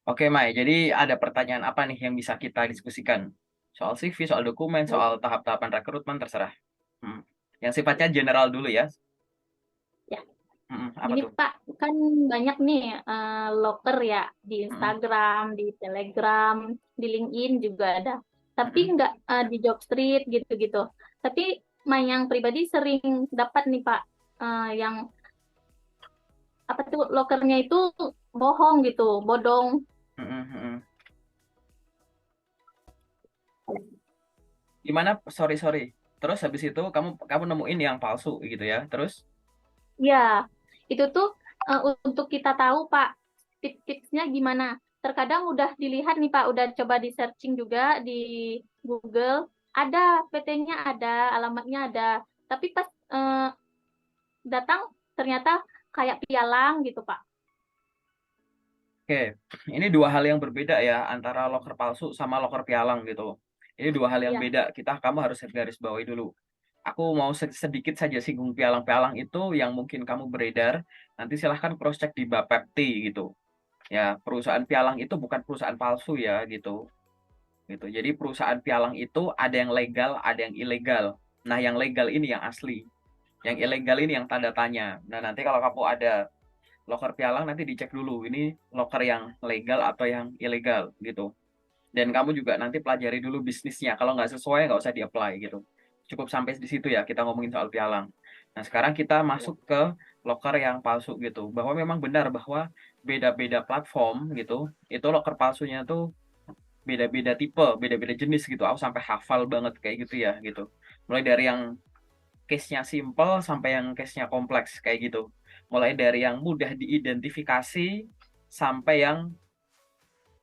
Oke, Mai. Jadi ada pertanyaan apa nih yang bisa kita diskusikan? Soal CV, soal dokumen, Baik, soal tahap-tahapan rekrutmen, terserah. Hmm. Yang sifatnya general dulu ya. ya. Apa Gini tuh? Pak, kan banyak nih loker ya di Hmm, Instagram, di Telegram, di LinkedIn juga ada. Tapi hmm, nggak di Jobstreet gitu-gitu. Tapi yang pribadi sering dapat nih Pak, yang apa tuh lokernya itu bohong gitu, bodong. hmm, hmm. Gimana? Sorry, sorry. Terus habis itu kamu nemuin yang palsu gitu ya. Terus, Ya, itu tuh untuk kita tahu Pak, tips-tipsnya gimana. Terkadang udah dilihat nih Pak, udah coba di searching juga di Google, ada PT-nya ada, alamatnya ada. Tapi pas datang ternyata kayak pialang gitu Pak. oke. Ini dua hal yang berbeda ya antara loker palsu sama loker pialang gitu. Ini dua hal yang Iya, beda. Kamu harus garis bawahi dulu. Aku mau sedikit saja singgung pialang-pialang itu yang mungkin kamu beredar. Nanti silahkan cross check di Bapepti gitu. Ya, perusahaan pialang itu bukan perusahaan palsu ya gitu. Gitu. Jadi perusahaan pialang itu ada yang legal, ada yang ilegal. Nah, yang legal ini yang asli. Yang ilegal ini yang tanda tanya. Nah, nanti kalau kamu ada loker pialang nanti dicek dulu ini loker yang legal atau yang ilegal gitu. Dan kamu juga nanti pelajari dulu bisnisnya. Kalau nggak sesuai nggak usah di-apply gitu. Cukup sampai di situ ya kita ngomongin soal pialang. Nah, sekarang kita masuk ke loker yang palsu gitu. Bahwa memang benar bahwa beda-beda platform gitu, itu loker palsunya tuh beda-beda tipe, beda-beda jenis gitu. Aku sampai hafal banget kayak gitu ya gitu. Mulai dari yang case-nya simple sampai yang case-nya kompleks kayak gitu. Mulai dari yang mudah diidentifikasi sampai yang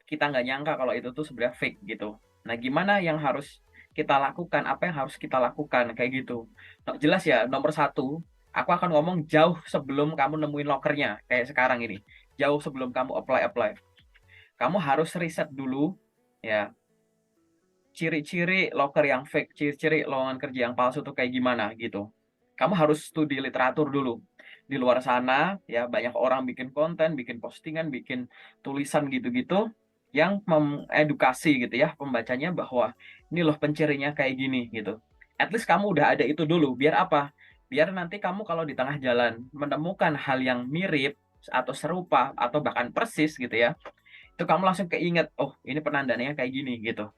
kita nggak nyangka kalau itu tuh sebenarnya fake gitu. Nah, gimana yang harus kita lakukan? Apa yang harus kita lakukan kayak gitu? Nah, jelas ya, nomor satu, aku akan ngomong jauh sebelum kamu nemuin lokernya kayak sekarang ini. Jauh sebelum kamu apply. Kamu harus riset dulu ya, ciri-ciri loker yang fake, ciri-ciri lowongan kerja yang palsu tuh kayak gimana gitu. Kamu harus studi literatur dulu. Di luar sana ya banyak orang bikin konten, bikin postingan, bikin tulisan gitu-gitu yang mengedukasi gitu ya pembacanya bahwa ini loh pencirinya kayak gini gitu. At least kamu udah ada itu dulu. Biar apa? Biar nanti kamu kalau di tengah jalan menemukan hal yang mirip atau serupa atau bahkan persis gitu ya, itu kamu langsung keinget, oh ini penandanya kayak gini gitu.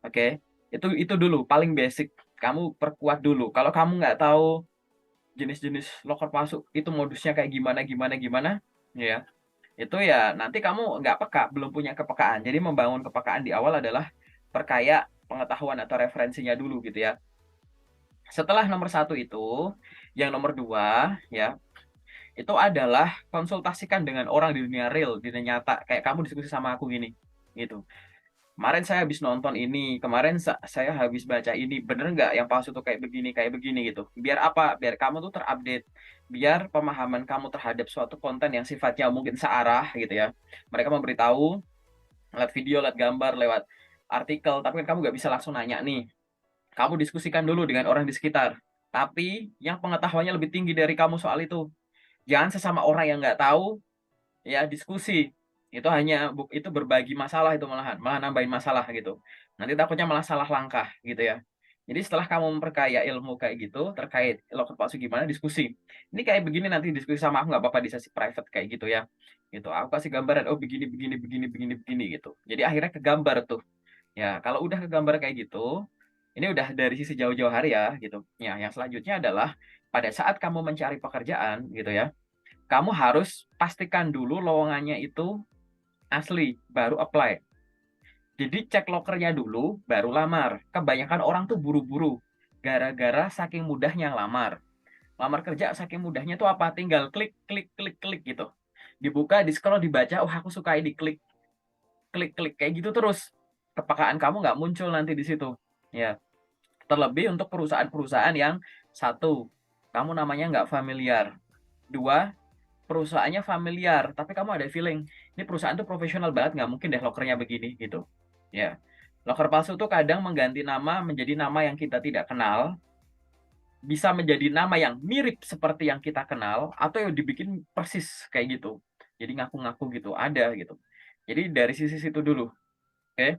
Oke, itu dulu paling basic. Kamu perkuat dulu. Kalau kamu nggak tahu jenis-jenis loker palsu itu modusnya kayak gimana gimana gimana, ya itu ya nanti kamu nggak peka, belum punya kepekaan. Jadi membangun kepekaan di awal adalah perkaya pengetahuan atau referensinya dulu gitu ya. Setelah nomor satu itu, yang nomor dua ya itu adalah konsultasikan dengan orang di dunia real, di dunia nyata. Kayak kamu diskusi sama aku gini, gitu. Kemarin saya habis nonton ini, kemarin saya habis baca ini, bener nggak yang palsu tuh kayak begini gitu. Biar apa? Biar kamu tuh terupdate, biar pemahaman kamu terhadap suatu konten yang sifatnya mungkin searah gitu ya. Mereka memberitahu lewat video, lewat gambar, lewat artikel, tapi kan kamu nggak bisa langsung nanya nih. Kamu diskusikan dulu dengan orang di sekitar. Tapi yang pengetahuannya lebih tinggi dari kamu soal itu. Jangan sesama orang yang nggak tahu ya diskusi itu hanya itu berbagi masalah itu malah nambahin masalah gitu, nanti takutnya malah salah langkah gitu ya. Jadi setelah kamu memperkaya ilmu kayak gitu terkait loker palsu gimana diskusi, ini kayak begini nanti diskusi sama aku nggak apa-apa di sesi private kayak gitu ya, gitu aku kasih gambaran oh begini begini begini begini begini gitu, jadi akhirnya kegambar tuh ya. Kalau udah kegambar kayak gitu, ini udah dari sisi jauh-jauh hari ya gitu ya. Yang selanjutnya adalah pada saat kamu mencari pekerjaan gitu ya, kamu harus pastikan dulu lowongannya itu asli, baru apply. Jadi cek lokernya dulu, baru lamar. Kebanyakan orang tuh buru-buru, gara-gara saking mudahnya lamar. Lamar kerja saking mudahnya tuh apa? Tinggal klik, klik, klik, klik gitu. Dibuka, di scroll, dibaca, oh aku suka ini, klik, klik, klik. Kayak gitu terus. Kepekaan kamu nggak muncul nanti di situ. Ya, terlebih untuk perusahaan-perusahaan yang satu, kamu namanya nggak familiar. Dua, perusahaannya familiar, tapi kamu ada feeling ini perusahaan tuh profesional banget, nggak mungkin deh lokernya begini gitu. Ya, loker palsu tuh kadang mengganti nama menjadi nama yang kita tidak kenal, bisa menjadi nama yang mirip seperti yang kita kenal, atau yang dibikin persis kayak gitu. Jadi ngaku-ngaku gitu, ada gitu. Jadi dari sisi situ dulu. Oke.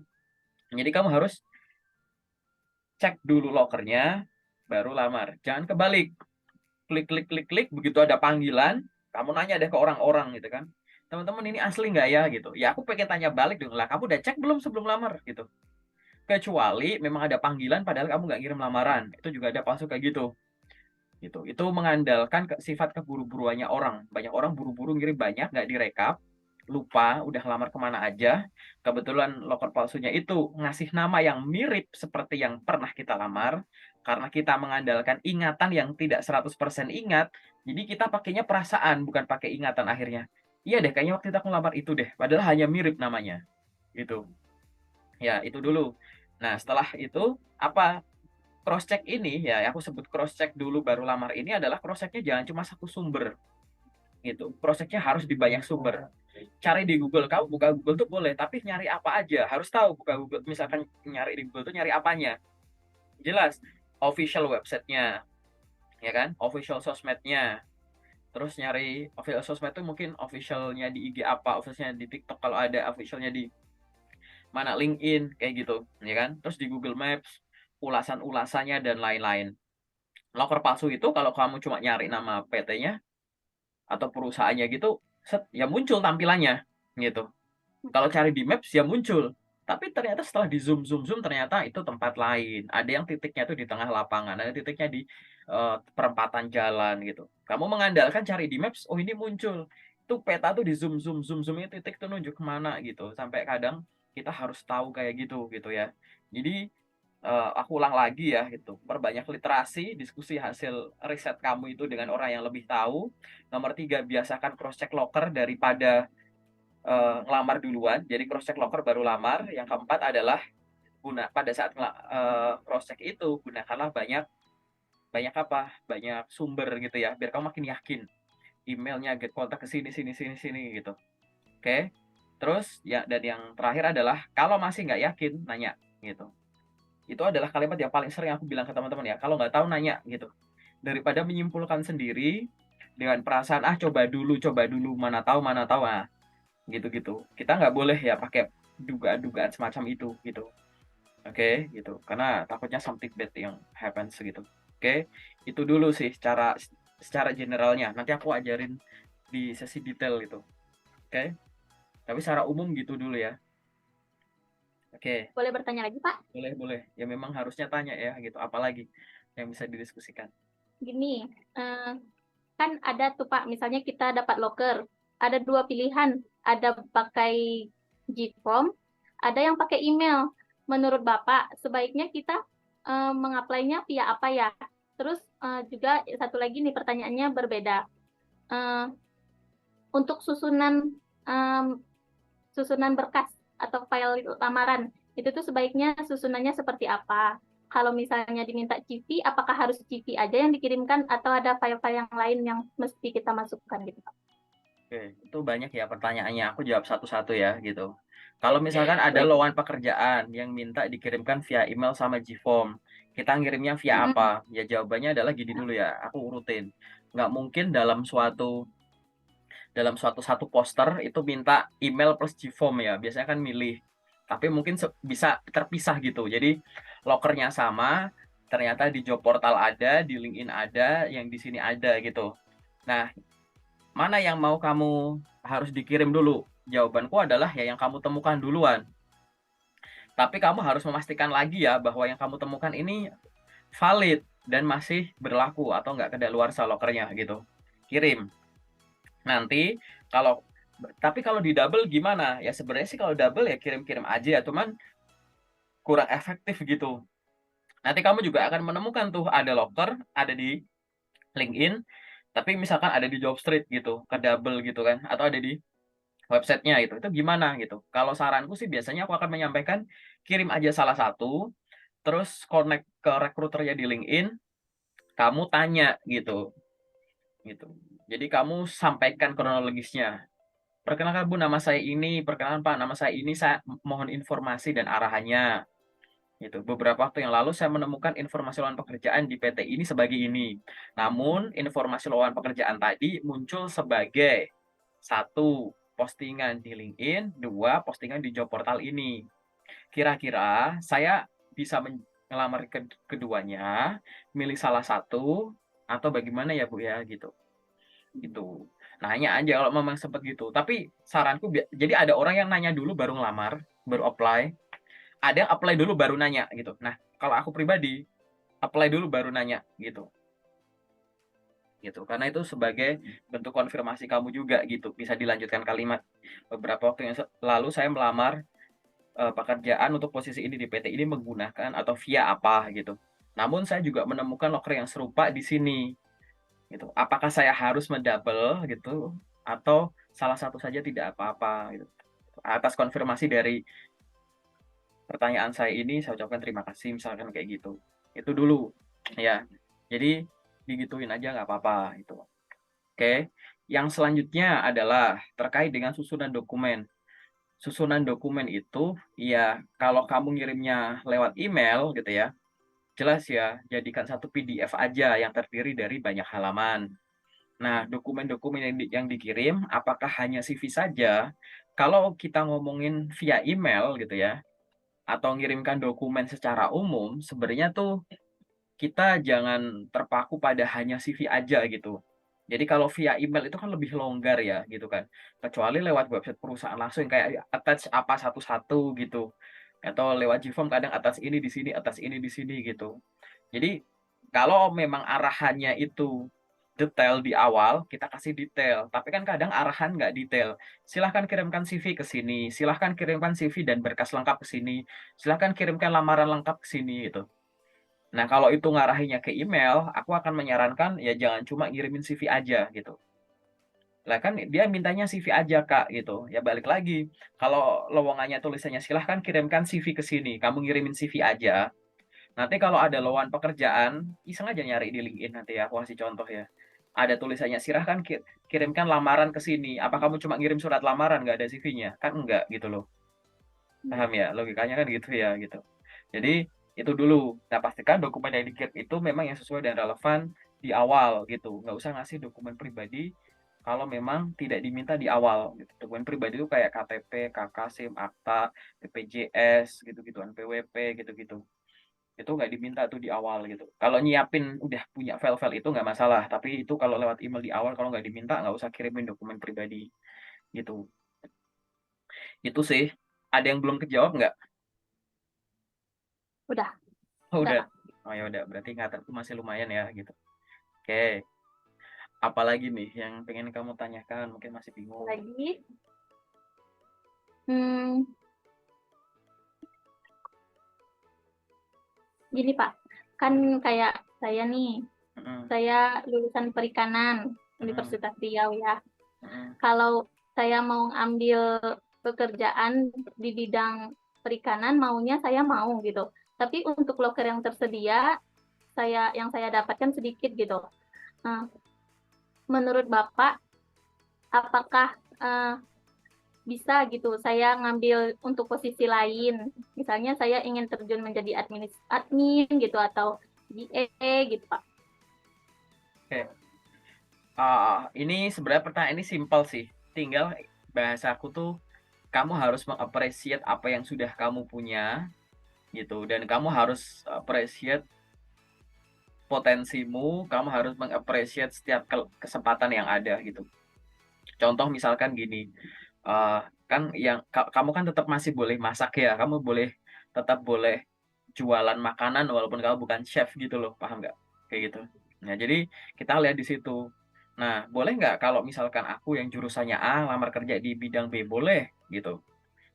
Jadi kamu harus cek dulu lokernya, baru lamar. Jangan kebalik. Klik, klik, klik, klik. Begitu ada panggilan, kamu nanya deh ke orang-orang gitu kan. Teman-teman ini asli nggak ya gitu. Ya aku pengen tanya balik dong. Lah kamu udah cek belum sebelum lamar gitu. Kecuali memang ada panggilan padahal kamu nggak ngirim lamaran. Itu juga ada palsu kayak gitu. Gitu. Itu mengandalkan sifat keburu-buruannya orang. Banyak orang buru-buru ngirim banyak, nggak direkap, lupa udah lamar kemana aja. Kebetulan loker palsunya itu ngasih nama yang mirip seperti yang pernah kita lamar, karena kita mengandalkan ingatan yang tidak 100% ingat, jadi kita pakainya perasaan, bukan pakai ingatan akhirnya. Iya deh, kayaknya waktu itu aku lamar itu deh, padahal hanya mirip namanya. Gitu. Ya, itu dulu. Nah, setelah itu, apa cross check ini ya aku sebut cross check dulu baru lamar ini adalah cross checknya jangan cuma satu sumber gitu. Cross checknya harus di banyak sumber. Cari di Google, kamu buka Google tuh boleh, tapi nyari apa aja harus tahu. Buka Google misalkan nyari di Google tuh nyari apanya, jelas official websitenya ya kan, official sosmednya. Terus nyari official sosmed tuh mungkin officialnya di IG apa, officialnya di TikTok kalau ada, officialnya di mana LinkedIn kayak gitu ya kan. Terus di Google Maps ulasan-ulasannya dan lain-lain. Loker palsu itu kalau kamu cuma nyari nama PT-nya atau perusahaannya gitu, set, ya muncul tampilannya gitu. Kalau cari di Maps ya muncul. Tapi ternyata setelah di zoom ternyata itu tempat lain. Ada yang titiknya itu di tengah lapangan, ada titiknya di perempatan jalan gitu. Kamu mengandalkan cari di Maps, oh ini muncul. Itu peta tuh di zoom ini titik tuh nunjuk kemana gitu. Sampai kadang kita harus tahu kayak gitu ya. Jadi aku ulang lagi ya gitu, perbanyak literasi, diskusi hasil riset kamu itu dengan orang yang lebih tahu. Nomor 3, biasakan cross check loker daripada ngelamar duluan, jadi cross check loker baru lamar. Yang keempat adalah pada saat cross check itu gunakanlah banyak banyak apa banyak sumber gitu ya, biar kamu makin yakin. Emailnya get kontak ke sini sini sini sini gitu. Oke. Terus ya, dan yang terakhir adalah kalau masih nggak yakin nanya gitu. Itu adalah kalimat yang paling sering aku bilang ke teman-teman ya. Kalau nggak tahu nanya gitu. Daripada menyimpulkan sendiri dengan perasaan coba dulu, mana tahu, ah, gitu-gitu. Kita nggak boleh ya pakai dugaan-dugaan semacam itu gitu. Oke, gitu. Karena takutnya something bad yang happens gitu. Oke, itu dulu sih secara generalnya. Nanti aku ajarin di sesi detail gitu. Oke, tapi secara umum gitu dulu ya. Oke. Boleh bertanya lagi, Pak? Boleh. Ya memang harusnya tanya ya gitu. Apalagi yang bisa didiskusikan. Gini, kan ada tuh Pak, misalnya kita dapat loker, ada dua pilihan, ada pakai Gform, ada yang pakai email. Menurut Bapak, sebaiknya kita mengaplainya via apa ya? Terus juga satu lagi nih pertanyaannya berbeda. Untuk susunan berkas atau file lamaran, itu tuh sebaiknya susunannya seperti apa? Kalau misalnya diminta CV, apakah harus CV aja yang dikirimkan atau ada file-file yang lain yang mesti kita masukkan gitu, Pak? Oke, itu banyak ya pertanyaannya. Aku jawab satu-satu ya gitu. Kalau misalkan ada Baik. lowongan pekerjaan yang minta dikirimkan via email sama Gform, kita ngirimnya via apa? Ya jawabannya adalah gini dulu ya. Aku urutin. Nggak mungkin dalam suatu satu poster itu minta email plus Gform ya. Biasanya kan milih. Tapi mungkin bisa terpisah gitu. Jadi lokernya sama, ternyata di job portal ada, di LinkedIn ada, yang di sini ada gitu. Nah, mana yang mau kamu harus dikirim dulu? Jawabanku adalah ya yang kamu temukan duluan. Tapi kamu harus memastikan lagi ya bahwa yang kamu temukan ini valid dan masih berlaku atau nggak kedaluarsa lokernya gitu. Kirim. Nanti kalau tapi kalau di double gimana? Ya sebenarnya sih kalau double ya kirim-kirim aja ya, cuman kurang efektif gitu. Nanti kamu juga akan menemukan tuh ada loker, ada di LinkedIn, tapi misalkan ada di Jobstreet gitu, ke double gitu kan, atau ada di websitenya itu gimana gitu. Kalau saranku sih biasanya aku akan menyampaikan kirim aja salah satu, terus connect ke rekruternya di LinkedIn, kamu tanya gitu. Gitu. Jadi kamu sampaikan kronologisnya. Perkenalkan Bu, nama saya ini, perkenalkan Pak, nama saya ini, saya mohon informasi dan arahannya. Gitu. Beberapa waktu yang lalu saya menemukan informasi lowongan pekerjaan di PT ini sebagai ini. Namun informasi lowongan pekerjaan tadi muncul sebagai satu postingan di LinkedIn, 2 postingan di job portal ini. Kira-kira saya bisa ngelamar keduanya, milih salah satu, atau bagaimana ya Bu ya gitu. Gitu. Nanya aja kalau memang sempet gitu. Tapi saranku jadi ada orang yang nanya dulu baru ngelamar, baru apply. Ada yang apply dulu baru nanya gitu. Nah, kalau aku pribadi apply dulu baru nanya gitu. Gitu. Karena itu sebagai bentuk konfirmasi kamu juga gitu. Bisa dilanjutkan kalimat. Beberapa waktu yang lalu saya melamar pekerjaan untuk posisi ini di PT ini menggunakan atau via apa gitu. Namun saya juga menemukan loker yang serupa di sini gitu. Apakah saya harus mendouble gitu atau salah satu saja tidak apa-apa gitu. Atas konfirmasi dari pertanyaan saya ini saya ucapkan terima kasih misalkan kayak gitu. Itu dulu ya. Jadi digituin aja nggak apa-apa itu. Oke. Yang selanjutnya adalah terkait dengan susunan dokumen. Susunan dokumen itu ya kalau kamu ngirimnya lewat email gitu ya, jelas ya jadikan satu PDF aja yang terdiri dari banyak halaman. Nah, dokumen-dokumen yang dikirim apakah hanya CV saja? Kalau kita ngomongin via email gitu ya, atau ngirimkan dokumen secara umum, sebenarnya tuh kita jangan terpaku pada hanya CV aja gitu. Jadi kalau via email itu kan lebih longgar ya gitu kan. Kecuali lewat website perusahaan langsung kayak attach apa satu-satu gitu. Atau lewat Gform kadang atas ini di sini, atas ini di sini gitu. Jadi kalau memang arahannya itu detail di awal, kita kasih detail. Tapi kan kadang arahan nggak detail. Silahkan kirimkan CV ke sini, silahkan kirimkan CV dan berkas lengkap ke sini, silahkan kirimkan lamaran lengkap ke sini gitu. Nah, kalau itu ngarahinnya ke email, aku akan menyarankan ya jangan cuma ngirimin CV aja gitu. Lah kan dia mintanya CV aja Kak gitu. Ya balik lagi, kalau lowongannya tulisannya silahkan kirimkan CV ke sini, kamu ngirimin CV aja. Nanti kalau ada lowongan pekerjaan, iseng aja nyari di LinkedIn nanti ya, aku kasih contoh ya. Ada tulisannya silahkan kirimkan lamaran ke sini. Apa kamu cuma ngirim surat lamaran nggak ada CV-nya? Kan enggak gitu loh. Paham ya? Logikanya kan gitu ya gitu. Jadi itu dulu. Nah, pastikan dokumen yang dikirim itu memang yang sesuai dan relevan di awal gitu. Nggak usah ngasih dokumen pribadi kalau memang tidak diminta di awal. Gitu. Dokumen pribadi itu kayak KTP, KK, SIM, akta, BPJS, gitu-gitu, NPWP, gitu-gitu. Itu nggak diminta tuh di awal gitu. Kalau nyiapin udah punya file-file itu nggak masalah. Tapi itu kalau lewat email di awal, kalau nggak diminta nggak usah kirimin dokumen pribadi gitu. Itu sih. Ada yang belum kejawab nggak? Udah, Oh, udah udah. Pak. Oh ya udah, berarti ingatanku masih lumayan ya gitu. Oke, apalagi nih yang pengen kamu tanyakan? Mungkin masih bingung. Lagi, hmm, gini Pak, kan kayak saya nih, Mm-mm, saya lulusan perikanan mm-mm, Universitas Riau ya. mm-mm. Kalau saya mau ambil pekerjaan di bidang perikanan, maunya saya mau gitu. Tapi untuk loker yang tersedia, yang saya dapatkan sedikit gitu. Nah, menurut Bapak, apakah bisa gitu saya ngambil untuk posisi lain? Misalnya saya ingin terjun menjadi admin gitu atau GE gitu, Pak. Oke, ini sebenarnya pertanyaan ini simpel sih. Tinggal bahasaku tuh kamu harus mengapresiasi apa yang sudah kamu punya gitu dan kamu harus appreciate potensimu, kamu harus mengapresiasi setiap kesempatan yang ada gitu. Contoh misalkan gini, eh, kan yang kamu kan tetap masih boleh masak ya, kamu tetap boleh jualan makanan walaupun kamu bukan chef gitu loh, paham nggak? Kayak gitu. Nah, jadi kita lihat di situ. Nah, boleh nggak kalau misalkan aku yang jurusannya A lamar kerja di bidang B boleh gitu.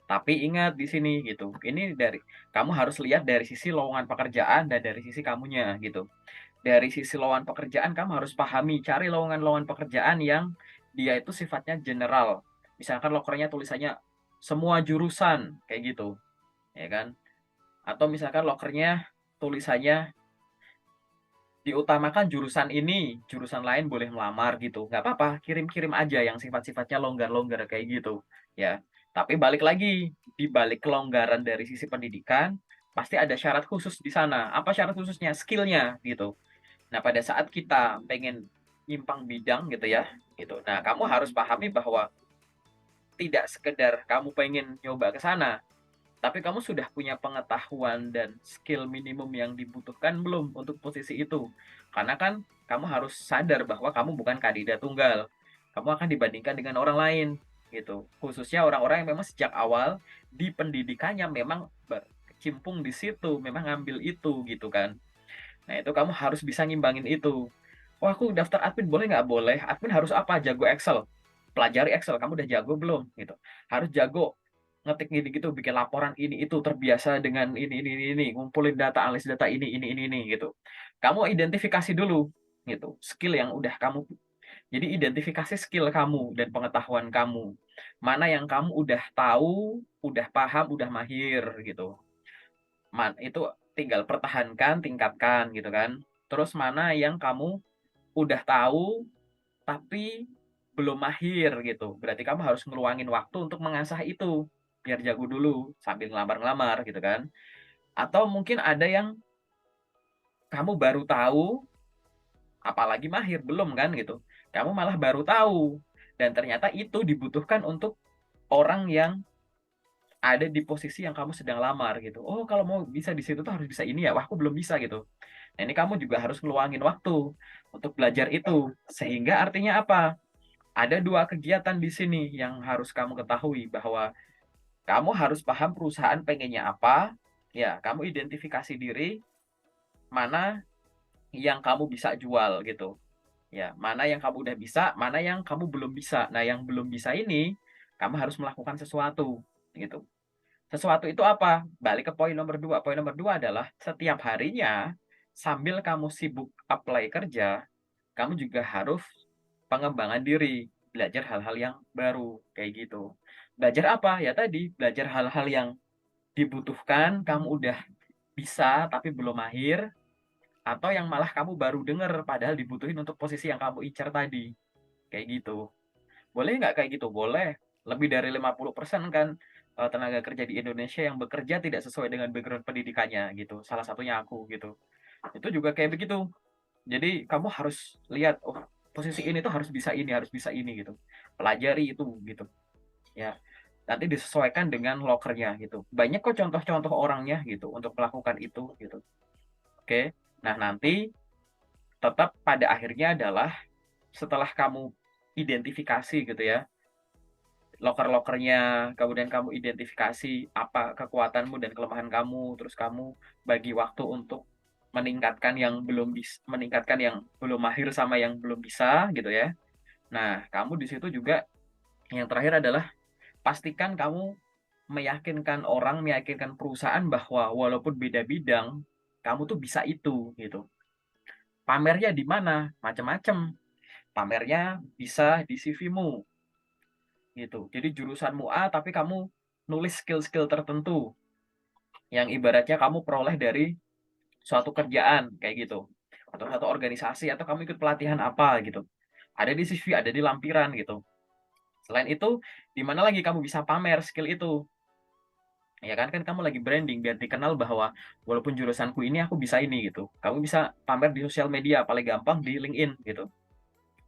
Tapi ingat di sini gitu. Ini dari kamu harus lihat dari sisi lowongan pekerjaan dan dari sisi kamunya gitu. Dari sisi lowongan pekerjaan kamu harus pahami, cari lowongan-lowongan pekerjaan yang dia itu sifatnya general. Misalkan lokernya tulisannya semua jurusan kayak gitu, ya kan? Atau misalkan lokernya tulisannya diutamakan jurusan ini, jurusan lain boleh melamar gitu. Nggak apa-apa, kirim-kirim aja yang sifat-sifatnya longgar-longgar kayak gitu, ya. Tapi balik lagi, di balik kelonggaran dari sisi pendidikan, pasti ada syarat khusus di sana. Apa syarat khususnya? Skillnya gitu. Nah, pada saat kita pengen nyimpang bidang gitu ya, gitu. Nah, kamu harus pahami bahwa tidak sekedar kamu pengen nyoba ke sana, tapi kamu sudah punya pengetahuan dan skill minimum yang dibutuhkan belum untuk posisi itu. Karena kan kamu harus sadar bahwa kamu bukan kandidat tunggal. Kamu akan dibandingkan dengan orang lain gitu. Khususnya orang-orang yang memang sejak awal di pendidikannya memang berkecimpung di situ, memang ngambil itu gitu kan. Nah, itu kamu harus bisa ngimbangin itu. "Wah, aku daftar admin boleh nggak?" "Boleh." "Admin harus apa?" "Jago Excel." Pelajari Excel, kamu udah jago belum? Gitu. Harus jago ngetik gini gitu, bikin laporan ini itu, terbiasa dengan ini, ngumpulin data, analis data ini, gitu. Kamu identifikasi dulu, gitu, skill yang udah kamu jadi identifikasi skill kamu dan pengetahuan kamu. Mana yang kamu udah tahu, udah paham, udah mahir, gitu. Itu tinggal pertahankan, tingkatkan, gitu kan. Terus mana yang kamu udah tahu, tapi belum mahir gitu. Berarti kamu harus ngeluangin waktu untuk mengasah itu, biar jago dulu sambil ngelamar-ngelamar gitu kan. Atau mungkin ada yang kamu baru tahu, apalagi mahir, belum kan gitu. Kamu malah baru tahu dan ternyata itu dibutuhkan untuk orang yang ada di posisi yang kamu sedang lamar gitu. Oh, kalau mau bisa di situ tuh harus bisa ini ya. Wah, aku belum bisa gitu. Nah, ini kamu juga harus ngeluangin waktu untuk belajar itu. Sehingga artinya apa? Ada 2 kegiatan di sini yang harus kamu ketahui bahwa kamu harus paham perusahaan pengennya apa, ya kamu identifikasi diri, mana yang kamu bisa jual gitu, ya mana yang kamu udah bisa, mana yang kamu belum bisa. Nah, yang belum bisa ini, kamu harus melakukan sesuatu, gitu. Sesuatu itu apa? Balik ke poin nomor 2 adalah setiap harinya sambil kamu sibuk apply kerja, kamu juga harus pengembangan diri, belajar hal-hal yang baru, kayak gitu. Belajar apa? Ya tadi, belajar hal-hal yang dibutuhkan, kamu udah bisa tapi belum mahir, atau yang malah kamu baru dengar padahal dibutuhin untuk posisi yang kamu incar tadi, kayak gitu. Boleh nggak kayak gitu? Boleh. Lebih dari 50% kan, tenaga kerja di Indonesia yang bekerja tidak sesuai dengan background pendidikannya gitu, salah satunya aku gitu. Itu juga kayak begitu. Jadi kamu harus lihat, oh posisi ini tuh harus bisa ini gitu. Pelajari itu gitu. Ya. Nanti disesuaikan dengan lokernya gitu. Banyak kok contoh-contoh orangnya gitu untuk melakukan itu gitu. Oke. Nah, nanti tetap pada akhirnya adalah setelah kamu identifikasi gitu ya, loker-lokernya, kemudian kamu identifikasi apa kekuatanmu dan kelemahan kamu, terus kamu bagi waktu untuk meningkatkan yang belum mahir sama yang belum bisa gitu ya. Nah, kamu di situ juga yang terakhir adalah pastikan kamu meyakinkan orang, meyakinkan perusahaan bahwa walaupun beda bidang, kamu tuh bisa itu gitu. Pamernya di mana? Macam-macam. Pamernya bisa di CV-mu gitu. Jadi jurusanmu A tapi kamu nulis skill-skill tertentu yang ibaratnya kamu peroleh dari suatu kerjaan kayak gitu. Atau satu organisasi atau kamu ikut pelatihan apa gitu. Ada di CV, ada di lampiran gitu. Selain itu, di mana lagi kamu bisa pamer skill itu? Ya kan, kan kamu lagi branding biar dikenal bahwa walaupun jurusanku ini aku bisa ini gitu. Kamu bisa pamer di sosial media, paling gampang di LinkedIn gitu.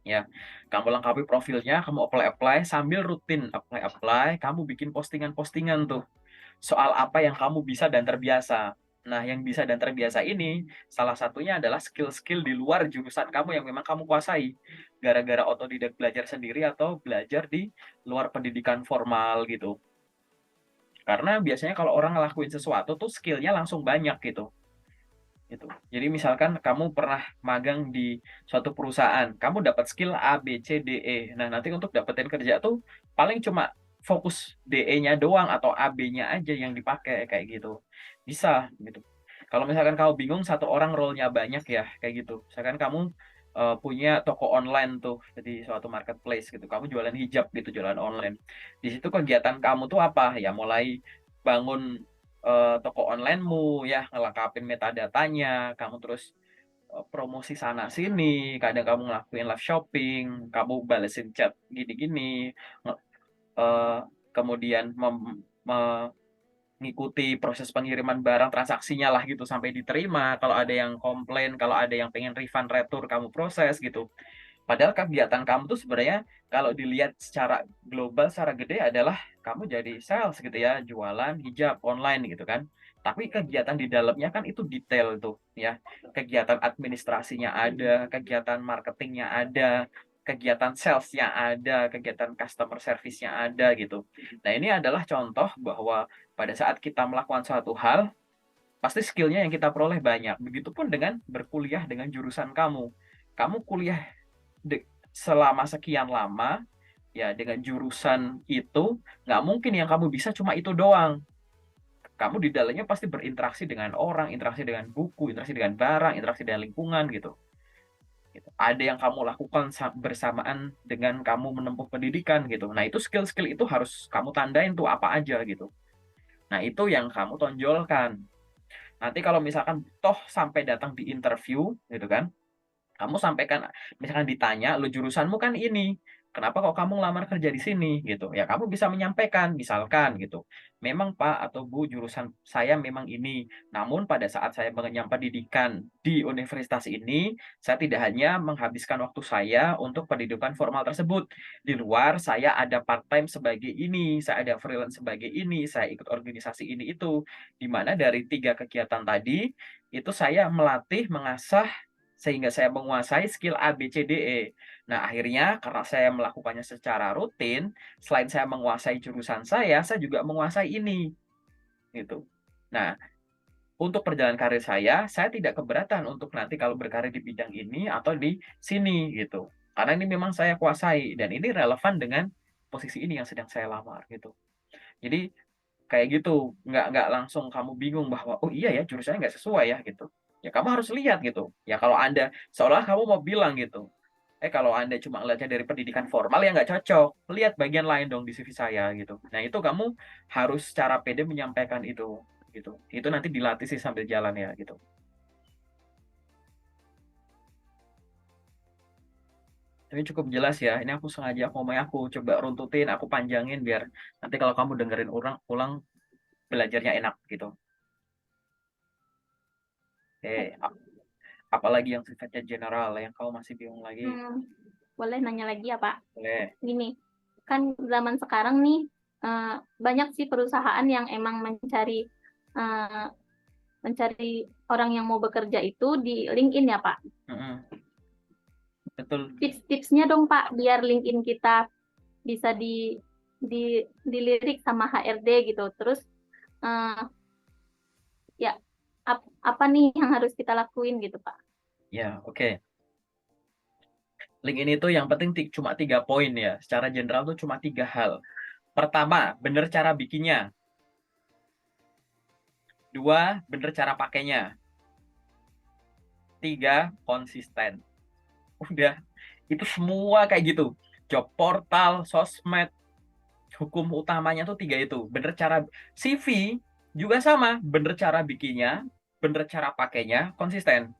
Ya, kamu lengkapi profilnya, kamu apply-apply sambil rutin apply-apply, kamu bikin postingan-postingan tuh soal apa yang kamu bisa dan terbiasa. Nah, yang bisa dan terbiasa ini salah satunya adalah skill-skill di luar jurusan kamu yang memang kamu kuasai. Gara-gara otodidak belajar sendiri atau belajar di luar pendidikan formal gitu. Karena biasanya kalau orang ngelakuin sesuatu tuh skill-nya langsung banyak gitu. Gitu. Jadi misalkan kamu pernah magang di suatu perusahaan, kamu dapat skill A, B, C, D, E. Nah, nanti untuk dapetin kerja tuh paling cuma fokus DE-nya doang atau A, B-nya aja yang dipakai kayak gitu. Bisa gitu. Kalau misalkan kamu bingung satu orang role-nya banyak ya kayak gitu. Misalkan kamu punya toko online tuh di suatu marketplace gitu. Kamu jualan hijab gitu, jualan online. Di situ kegiatan kamu tuh apa? Ya mulai bangun toko onlinemu ya, ngelengkapin metadatanya, kamu terus promosi sana sini, kadang kamu ngelakuin live shopping, kamu balesin chat gini-gini, eee, kemudian mengikuti proses pengiriman barang transaksinya lah gitu sampai diterima, kalau ada yang komplain, kalau ada yang pengen refund retur kamu proses gitu. Padahal kegiatan kamu tuh sebenarnya kalau dilihat secara global, secara gede adalah kamu jadi sales gitu ya, jualan hijab online gitu kan. Tapi kegiatan di dalamnya kan itu detail tuh ya. Kegiatan administrasinya ada, kegiatan marketingnya ada, kegiatan salesnya ada, kegiatan customer service-nya ada gitu. Nah ini adalah contoh bahwa pada saat kita melakukan suatu hal, pasti skill-nya yang kita peroleh banyak. Begitupun dengan berkuliah dengan jurusan kamu. Kamu kuliah selama sekian lama, ya dengan jurusan itu, nggak mungkin yang kamu bisa cuma itu doang. Kamu di dalamnya pasti berinteraksi dengan orang, interaksi dengan buku, interaksi dengan barang, interaksi dengan lingkungan gitu. Gitu. Ada yang kamu lakukan bersamaan dengan kamu menempuh pendidikan gitu. Nah itu skill-skill itu harus kamu tandain tuh apa aja gitu. Nah itu yang kamu tonjolkan. Nanti kalau misalkan toh sampai datang di interview gitu kan, kamu sampaikan, misalkan ditanya, "Lo jurusanmu kan ini, kenapa kok kamu ngelamar kerja di sini?" Gitu. Ya kamu bisa menyampaikan, misalkan gitu, "Memang Pak atau Bu, jurusan saya memang ini, namun pada saat saya mengenyam pendidikan di universitas ini, saya tidak hanya menghabiskan waktu saya untuk pendidikan formal tersebut. Di luar saya ada part-time sebagai ini, saya ada freelance sebagai ini, saya ikut organisasi ini itu." Di mana dari 3 kegiatan tadi, itu saya melatih, mengasah sehingga saya menguasai skill A, B, C, D, E. Nah, akhirnya karena saya melakukannya secara rutin, selain saya menguasai jurusan saya juga menguasai ini, gitu. Nah, untuk perjalanan karir saya tidak keberatan untuk nanti kalau berkarir di bidang ini atau di sini, gitu. Karena ini memang saya kuasai dan ini relevan dengan posisi ini yang sedang saya lamar, gitu. Jadi kayak gitu, nggak langsung kamu bingung bahwa, "Oh iya ya jurusannya nggak sesuai ya," gitu. Ya kamu harus lihat gitu. Ya kalau Anda seolah kamu mau bilang gitu, kalau Anda cuma ngelihatnya dari pendidikan formal ya nggak cocok, lihat bagian lain dong di CV saya," gitu. Nah itu kamu harus secara pede menyampaikan itu, gitu. Itu nanti dilatih sih sambil jalan ya, gitu. Tapi cukup jelas ya, ini aku sengaja ngomongnya aku coba runtutin, aku panjangin biar nanti kalau kamu dengerin ulang ulang belajarnya enak gitu. Oke. Apalagi yang sifatnya general yang kamu masih bingung lagi? Boleh nanya lagi ya Pak? Boleh. Gini, kan zaman sekarang nih banyak sih perusahaan yang emang eh, mencari orang yang mau bekerja itu di LinkedIn ya Pak. Mhm, betul. Tips-tipsnya dong Pak, biar LinkedIn kita bisa dilirik sama HRD gitu. Terus eh, ya apa nih yang harus kita lakuin gitu Pak? Ya, oke. Link ini tuh yang penting cuma 3 poin ya, secara general tuh cuma 3 hal. Pertama, bener cara bikinnya. 2, bener cara pakainya. 3, konsisten. Udah, itu semua kayak gitu. Job portal, sosmed, hukum utamanya tuh 3 itu. Bener cara CV juga sama, bener cara bikinnya, bener cara pakainya, konsisten.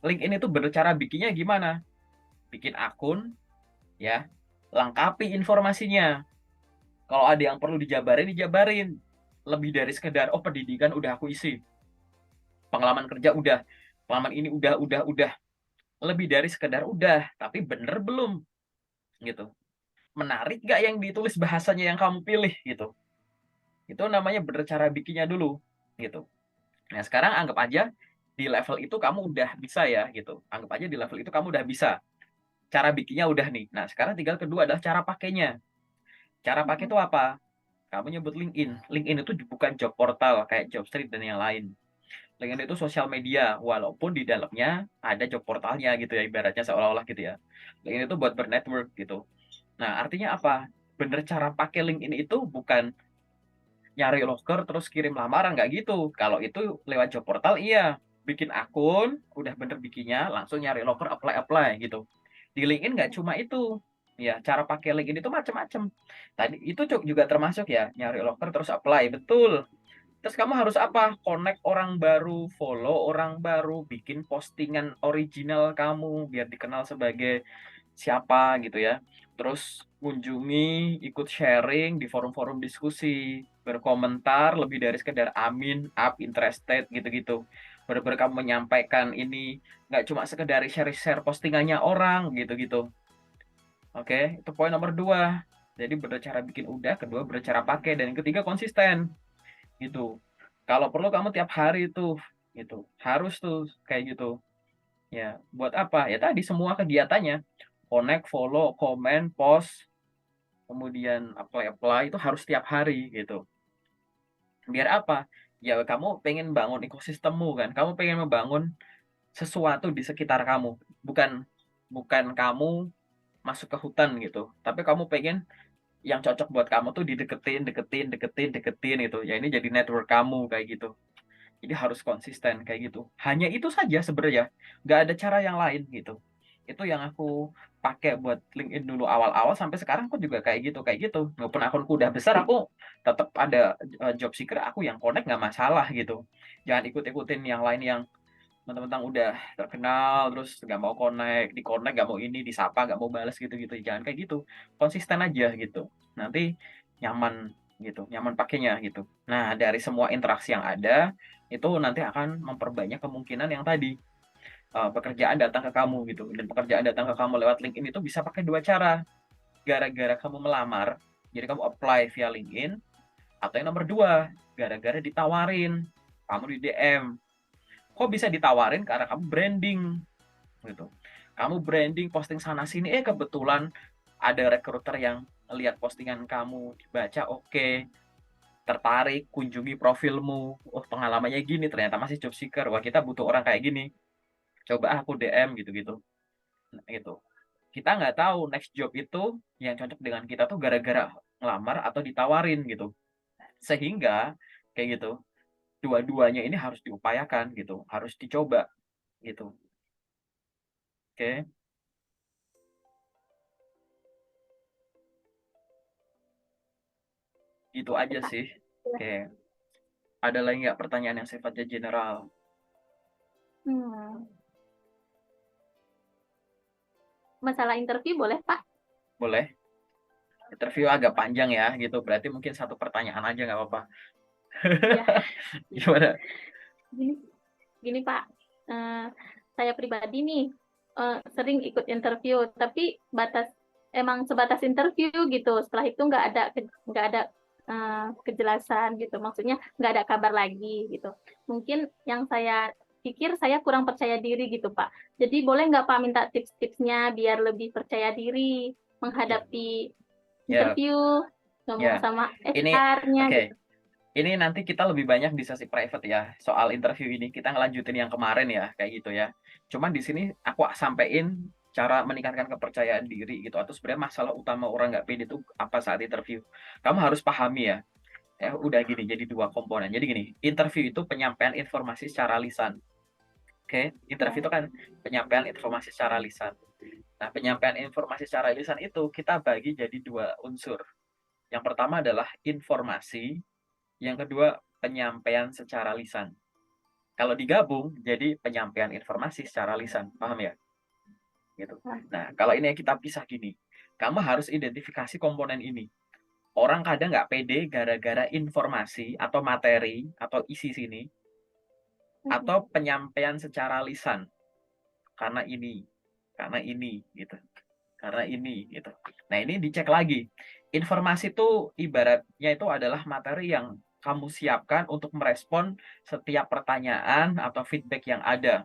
Link ini tuh bener cara bikinnya gimana? Bikin akun, ya, lengkapi informasinya. Kalau ada yang perlu dijabarin, dijabarin. Lebih dari sekedar, oh pendidikan udah aku isi. Pengalaman kerja udah. Pengalaman ini udah. Lebih dari sekedar udah. Tapi bener belum? Gitu. Menarik nggak yang ditulis bahasanya yang kamu pilih? Gitu. Itu namanya bener cara bikinnya dulu. Gitu. Nah sekarang anggap aja di level itu kamu udah bisa ya. Gitu. Anggap aja di level itu kamu udah bisa. Cara bikinnya udah nih. Nah sekarang tinggal kedua adalah cara pakainya. Cara pakai itu apa? Kamu nyebut LinkedIn. LinkedIn itu bukan job portal kayak Jobstreet dan yang lain. LinkedIn itu sosial media, walaupun di dalamnya ada job portalnya gitu ya, ibaratnya seolah-olah gitu ya. LinkedIn itu buat bernetwork gitu. Nah, artinya apa? Bener cara pakai LinkedIn itu bukan nyari loker terus kirim lamaran, nggak gitu. Kalau itu lewat job portal, iya. Bikin akun, udah bener bikinnya, langsung nyari loker, apply-apply gitu. Di LinkedIn nggak cuma itu. Ya, cara pakai LinkedIn itu macam-macam. Tadi itu juga termasuk ya, nyari loker terus apply, betul. Terus kamu harus apa? Connect orang baru, follow orang baru, bikin postingan original kamu biar dikenal sebagai siapa gitu ya. Terus kunjungi, ikut sharing di forum-forum diskusi, berkomentar lebih dari sekedar amin, up, interested gitu-gitu. benar-benar kamu menyampaikan ini, nggak cuma sekedar share-share postingannya orang gitu-gitu. Oke, itu poin nomor 2. Jadi bercara bikin udah, kedua bercara pakai, dan yang ketiga konsisten gitu. Kalau perlu kamu tiap hari tuh gitu, harus tuh kayak gitu. Ya, buat apa? Ya tadi semua kegiatannya, connect, follow, komen, post, kemudian apply itu harus tiap hari gitu. Biar apa? Ya kamu pengen bangun ekosistemmu kan, kamu pengen membangun sesuatu di sekitar kamu, bukan bukan kamu masuk ke hutan gitu, tapi kamu pengen yang cocok buat kamu tuh dideketin, deketin, deketin, deketin gitu. Ya ini jadi network kamu kayak gitu. Jadi harus konsisten kayak gitu. Hanya itu saja sebenarnya, nggak ada cara yang lain gitu. Itu yang aku pakai buat LinkedIn dulu awal-awal sampai sekarang aku juga kayak gitu kayak gitu. Walaupun akunku udah besar, aku tetap ada job seeker, aku yang connect nggak masalah gitu. Jangan ikut-ikutin yang lain yang mentang-mentang udah terkenal terus nggak mau connect, di connect nggak mau ini, disapa nggak mau balas gitu-gitu. Jangan kayak gitu. Konsisten aja gitu. Nanti nyaman gitu, nyaman pakainya gitu. Nah, dari semua interaksi yang ada itu nanti akan memperbanyak kemungkinan yang tadi pekerjaan datang ke kamu gitu. Dan pekerjaan datang ke kamu lewat LinkedIn itu bisa pakai dua cara. Gara-gara kamu melamar, jadi kamu apply via LinkedIn, atau yang nomor dua, gara-gara ditawarin, kamu di DM. Kok bisa ditawarin? Karena kamu branding gitu. Kamu branding posting sana sini, kebetulan ada recruiter yang lihat postingan kamu, dibaca, oke, tertarik, kunjungi profilmu, oh pengalamannya gini, ternyata masih job seeker, wah kita butuh orang kayak gini, coba aku DM gitu-gitu. Nah, gitu. Kita nggak tahu next job itu yang cocok dengan kita tuh gara-gara ngelamar atau ditawarin gitu. Sehingga kayak gitu, dua-duanya ini harus diupayakan gitu, harus dicoba gitu. Oke, gitu Oke, aja Pak. sih. Ya. Oke, ada lagi nggak pertanyaan yang sifatnya general? Hmm. Masalah interview boleh, Pak? Boleh? Interview agak panjang ya gitu, berarti mungkin satu pertanyaan aja nggak apa-apa. Ya, Gimana? gini, gini Pak. Eh, saya pribadi nih sering ikut interview, tapi emang sebatas interview gitu. Setelah itu nggak ada kejelasan gitu. Maksudnya nggak ada kabar lagi gitu. Mungkin yang saya pikir saya kurang percaya diri gitu Pak. Jadi boleh nggak Pak minta tips-tipsnya biar lebih percaya diri Ya, menghadapi ya, interview, ngomong ya. sama Ini HR-nya gitu. oke. Ini nanti kita lebih banyak di sesi private ya. Soal interview ini kita ngelanjutin yang kemarin ya, kayak gitu ya. Cuman di sini aku sampein cara meningkatkan kepercayaan diri gitu atau sebenarnya masalah utama orang nggak pede itu apa saat interview. Kamu harus pahami ya. Ya udah gini, jadi dua komponen. Jadi gini, interview itu penyampaian informasi secara lisan. Oke, interview Ya. itu kan penyampaian informasi secara lisan. Nah, penyampaian informasi secara lisan itu kita bagi jadi dua unsur. Yang pertama adalah informasi, yang kedua penyampaian secara lisan. Kalau digabung jadi penyampaian informasi secara lisan, paham ya? Gitu. Nah, kalau ini kita pisah gini, kamu harus identifikasi komponen ini. Orang kadang nggak pede gara-gara informasi atau materi atau isi sini, atau penyampaian secara lisan karena ini gitu, karena ini gitu. Nah, ini dicek lagi. Informasi itu ibaratnya itu adalah materi yang kamu siapkan untuk merespon setiap pertanyaan atau feedback yang ada.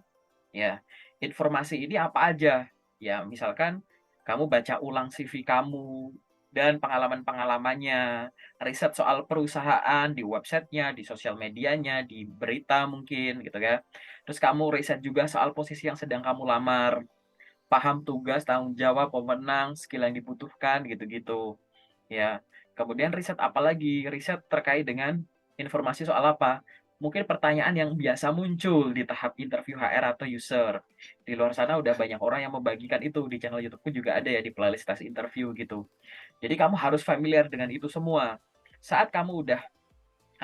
Ya, informasi ini apa aja? Ya, misalkan kamu baca ulang CV kamu dan pengalaman-pengalamannya, riset soal perusahaan di websitenya, di sosial medianya, di berita mungkin gitu ya. Terus kamu riset juga soal posisi yang sedang kamu lamar, paham tugas, tanggung jawab, pemenang, skill yang dibutuhkan gitu-gitu. Ya. Kemudian riset apa lagi? Riset terkait dengan informasi soal apa? Mungkin pertanyaan yang biasa muncul di tahap interview HR atau user. Di luar sana udah banyak orang yang membagikan itu di channel YouTube-ku juga ada ya di playlist tes interview gitu. Jadi kamu harus familiar dengan itu semua. Saat kamu udah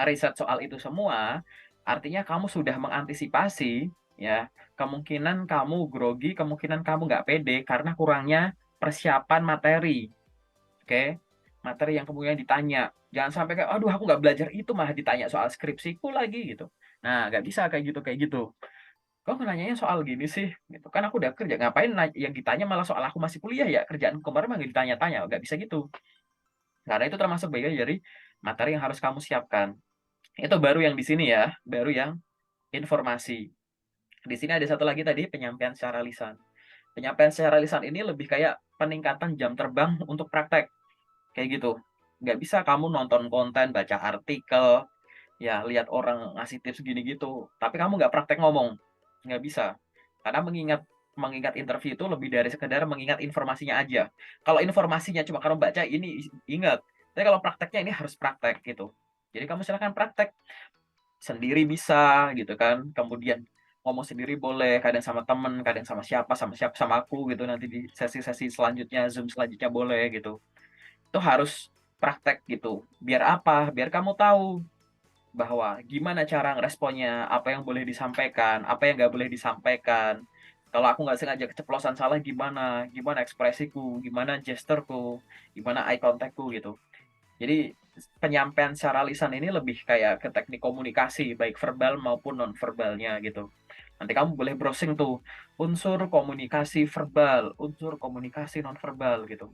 riset soal itu semua, artinya kamu sudah mengantisipasi ya kemungkinan kamu grogi, kemungkinan kamu nggak pede karena kurangnya persiapan materi. Oke? materi yang kemudian ditanya. Jangan sampai kayak, aduh aku nggak belajar itu malah ditanya soal skripsiku lagi gitu. Nah, nggak bisa kayak gitu. Kok nanyanya soal gini sih? Gitu. Kan aku udah kerja, ngapain yang ditanya malah soal aku masih kuliah ya? Kerjaan kemarin mah nggak ditanya-tanya, nggak bisa gitu. Karena itu termasuk bagian dari materi yang harus kamu siapkan. Itu baru yang di sini ya, baru yang informasi. Di sini ada satu lagi tadi, penyampaian secara lisan. Penyampaian secara lisan ini lebih kayak peningkatan jam terbang untuk praktek. Kayak gitu. Nggak bisa kamu nonton konten, baca artikel, ya lihat orang ngasih tips gini gitu, tapi kamu nggak praktek ngomong. Nggak bisa. Karena mengingat mengingat interview itu lebih dari sekedar mengingat informasinya aja. Kalau informasinya cuma kamu baca ini ingat, tapi kalau prakteknya ini harus praktek gitu. Jadi kamu silahkan praktek sendiri bisa gitu kan, kemudian ngomong sendiri boleh, kadang sama temen, kadang sama siapa, sama aku gitu, nanti di sesi-sesi selanjutnya, Zoom selanjutnya boleh gitu. Itu harus praktek gitu. Biar apa? Biar kamu tahu bahwa gimana cara ngeresponnya, apa yang boleh disampaikan, apa yang nggak boleh disampaikan. Kalau aku nggak sengaja keceplosan salah gimana, gimana ekspresiku, gimana gesturku, gimana eye contactku gitu. Jadi penyampaian secara lisan ini lebih kayak ke teknik komunikasi, baik verbal maupun non verbalnya gitu. Nanti kamu boleh browsing tuh unsur komunikasi verbal, unsur komunikasi non verbal gitu.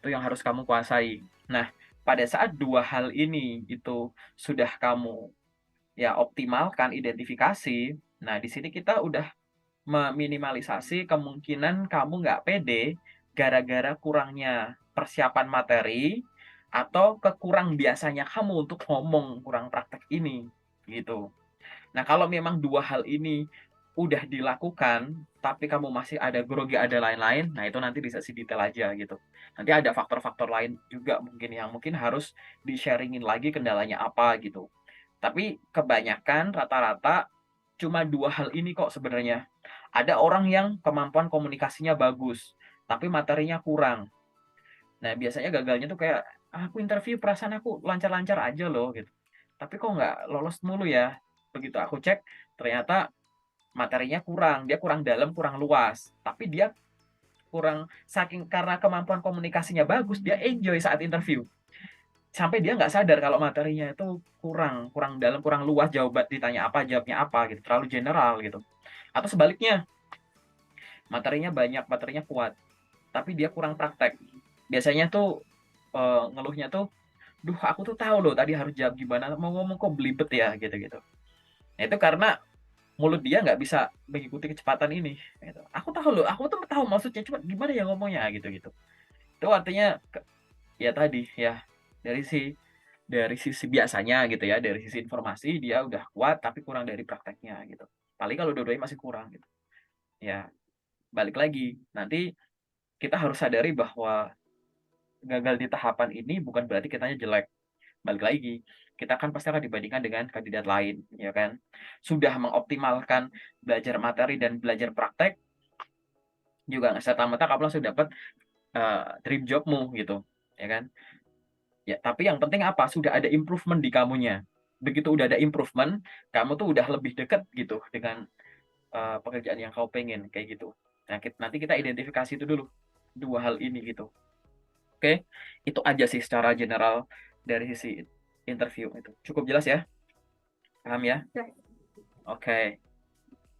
Itu yang harus kamu kuasai. Nah, pada saat dua hal ini itu sudah kamu ya optimalkan identifikasi, nah di sini kita udah meminimalisasi kemungkinan kamu nggak pede gara-gara kurangnya persiapan materi atau kekurang biasanya kamu untuk ngomong kurang praktek ini gitu. Nah, kalau memang dua hal ini udah dilakukan, tapi kamu masih ada grogi, ada lain-lain, nah itu nanti di sesi detail aja gitu. Nanti ada faktor-faktor lain juga mungkin yang mungkin harus di-sharing-in lagi kendalanya apa gitu. Tapi kebanyakan rata-rata cuma dua hal ini kok sebenarnya. Ada orang yang kemampuan komunikasinya bagus, tapi materinya kurang. Nah, biasanya gagalnya tuh kayak, "Ah, aku interview perasaan aku lancar-lancar aja loh," gitu. "Tapi kok nggak lolos mulu ya?" Begitu aku cek, ternyata materinya kurang, dia kurang dalam, kurang luas. Tapi dia kurang saking karena kemampuan komunikasinya bagus, dia enjoy saat interview. Sampai dia nggak sadar kalau materinya itu kurang, kurang dalam, kurang luas, ditanya apa, jawabnya apa gitu, terlalu general gitu. Atau sebaliknya, materinya banyak, materinya kuat, tapi dia kurang praktek. Biasanya tuh, ngeluhnya tuh, "Duh, aku tuh tahu loh tadi harus jawab gimana, mau ngomong kok belibet ya?" Gitu-gitu. Nah, itu karena mulut dia nggak bisa mengikuti kecepatan ini, gitu. "Aku tahu loh, aku tuh tahu maksudnya, cuma gimana ya ngomongnya?" Gitu-gitu. Itu artinya ya tadi, ya dari dari sisi biasanya gitu ya, dari sisi informasi dia udah kuat, tapi kurang dari prakteknya gitu. Paling kalau dua-duanya masih kurang gitu. Ya, balik lagi, nanti kita harus sadari bahwa gagal di tahapan ini bukan berarti kitanya jelek. Balik lagi, kita kan pasti akan dibandingkan dengan kandidat lain, ya kan. Sudah mengoptimalkan belajar materi dan belajar praktek, juga nggak serta-merta kamu langsung dapat, dream job-mu gitu, ya kan. Ya, tapi yang penting apa, sudah ada improvement di kamunya. Begitu udah ada improvement, kamu tuh udah lebih dekat gitu dengan, pekerjaan yang kamu pengen, kayak gitu. Nah, nanti kita identifikasi itu dulu, 2 hal ini gitu. Oke, itu aja sih secara general dari sisi interview itu. Cukup jelas ya? Paham ya? Oke. Oke.